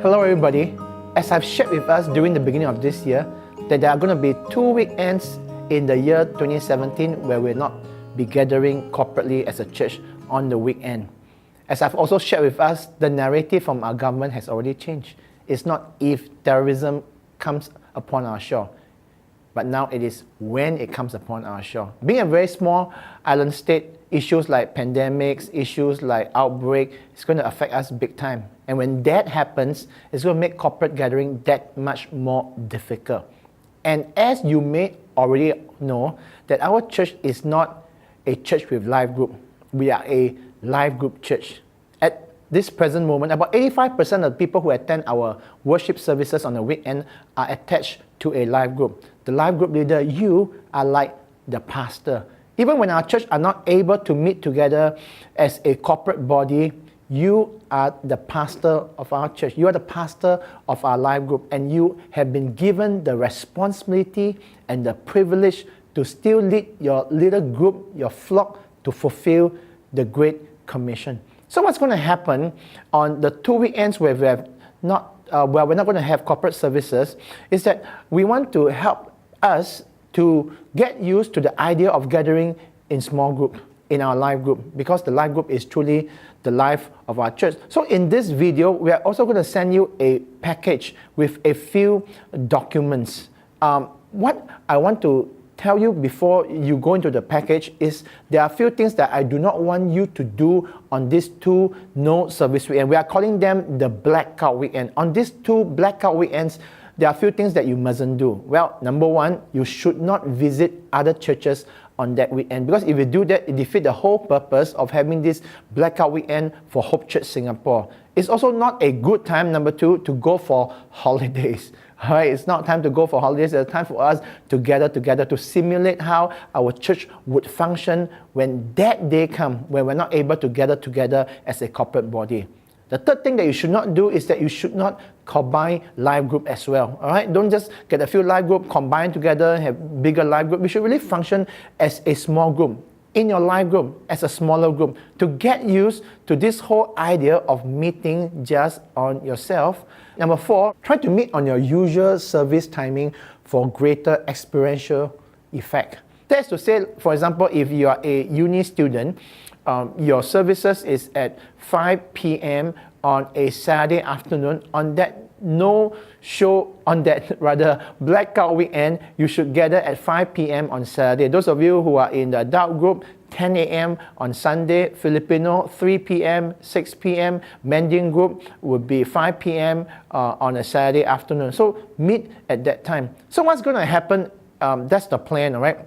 Hello everybody. As I've shared with us during the beginning of this year, that there are going to be 2 weekends in the year 2017 where we'll not be gathering corporately as a church on the weekend. As I've also shared with us, the narrative from our government has already changed. It's not if terrorism comes upon our shore, but now it is when it comes upon our shore. Being a very small island state, issues like pandemics, issues like outbreak, it's going to affect us big time. And when that happens, it's going to make corporate gathering that much more difficult. And as you may already know, that our church is not a church with life group. We are a life group church. At this present moment, about 85% of people who attend our worship services on the weekend are attached to a life group. The life group leader, you are like the pastor. Even when our church are not able to meet together as a corporate body, you are the pastor of our church. You are the pastor of our life group, and you have been given the responsibility and the privilege to still lead your little group, your flock, to fulfill the Great Commission. So what's going to happen on the 2 weekends where we're not going to have corporate services is that we want to help us to get used to the idea of gathering in small group, in our life group, because the life group is truly the life of our church. So in this video, we are also going to send you a package with a few documents. What I want to tell you before you go into the package is there are a few things that I do not want you to do on these 2 no service weekends. We are calling them the blackout weekend. On these 2 blackout weekends, there are a few things that you mustn't do. Well, number 1, you should not visit other churches on that weekend, because if you do that, it defeats the whole purpose of having this blackout weekend for Hope Church Singapore. It's also not a good time, number 2, to go for holidays. All right, it's not time to go for holidays. It's time for us to gather together to simulate how our church would function when that day comes, when we're not able to gather together as a corporate body. The third thing that you should not do is that you should not combine life group as well. All right, don't just get a few life group, combine together, have bigger life group. We should really function as a small group, in your life group, as a smaller group, to get used to this whole idea of meeting just on yourself. Number 4, try to meet on your usual service timing for greater experiential effect. That's to say, for example, if you are a uni student, your services is at 5 p.m. on a Saturday afternoon. On that blackout weekend, you should gather at 5 p.m. on Saturday. Those of you who are in the adult group, 10 a.m. on Sunday. Filipino, 3 p.m., 6 p.m. Mending group would be 5 p.m. On a Saturday afternoon. So meet at that time. So what's going to happen? That's the plan, all right?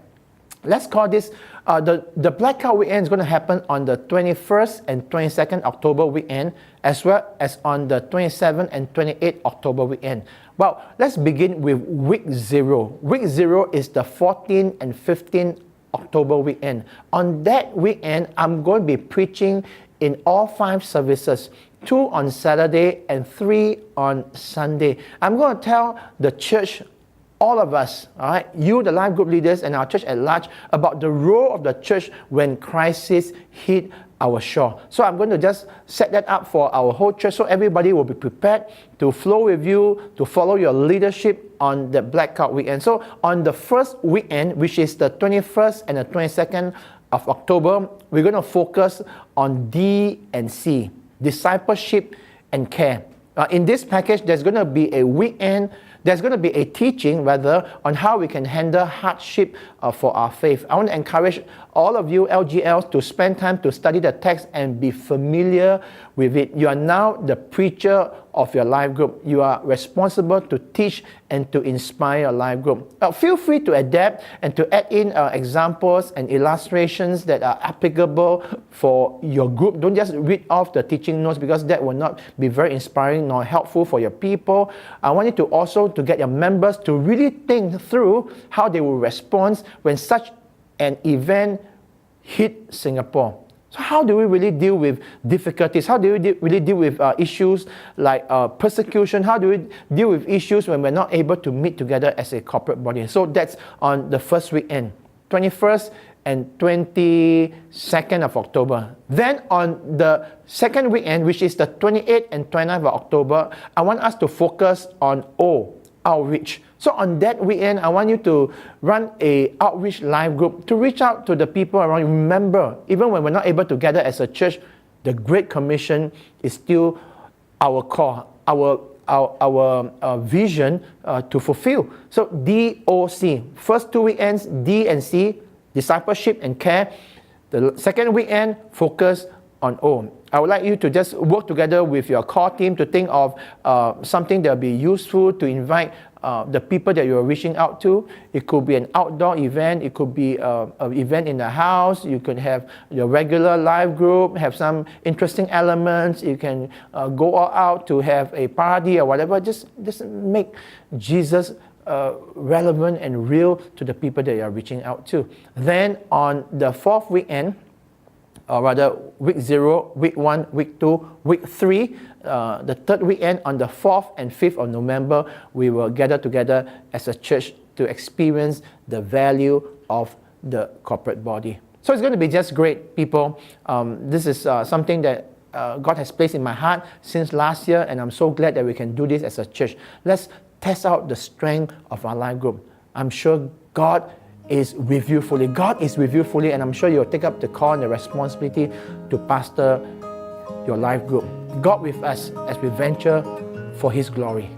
Let's call this, the blackout weekend is going to happen on the 21st and 22nd October weekend, as well as on the 27th and 28th October weekend. Well, let's begin with week 0. Week 0 is the 14th and 15th October weekend. On that weekend, I'm going to be preaching in all 5 services, 2 on Saturday and 3 on Sunday. I'm going to tell the church, all of us, all right, you, the life group leaders, and our church at large, about the role of the church when crisis hit our shore. So I'm going to just set that up for our whole church, so everybody will be prepared to flow with you, to follow your leadership on the blackout weekend. So on the first weekend, which is the 21st and the 22nd of October, we're going to focus on D and C, discipleship and care. In this package, there's going to be a weekend. There's going to be a teaching, rather, on how we can handle hardship for our faith. I want to encourage all of you LGLs to spend time to study the text and be familiar with it. You are now the preacher of your life group. You are responsible to teach and to inspire your life group. Feel free to adapt and to add in examples and illustrations that are applicable for your group. Don't just read off the teaching notes, because that will not be very inspiring nor helpful for your people. I want you to also to get your members to really think through how they will respond when such an event hit Singapore. So how do we really deal with difficulties? How do we really deal with issues like persecution? How do we deal with issues when we're not able to meet together as a corporate body? So that's on the first weekend, 21st and 22nd of October. Then on the second weekend, which is the 28th and 29th of October, I want us to focus on outreach. So on that weekend, I want you to run a outreach live group to reach out to the people around you. Remember, even when we're not able to gather as a church, the Great Commission is still our core, our vision to fulfill. So DOC, first 2 weekends, D and C, discipleship and care. The second weekend, focus on O. I would like you to just work together with your core team to think of something that will be useful to invite the people that you're reaching out to. It could be an outdoor event. It could be an event in the house. You could have your regular live group, have some interesting elements. You can go all out to have a party or whatever. Just make Jesus relevant and real to the people that you're reaching out to. Then on the fourth weekend, or rather week 0, week 1, week 2, week 3, the third weekend on the 4th and 5th of November, we will gather together as a church to experience the value of the corporate body. So it's going to be just great, people. This is something that God has placed in my heart since last year, and I'm so glad that we can do this as a church. Let's test out the strength of our life group. I'm sure God is with you fully. God is with you fully, and I'm sure you'll take up the call and the responsibility to pastor your life group. God with us as we venture for His glory.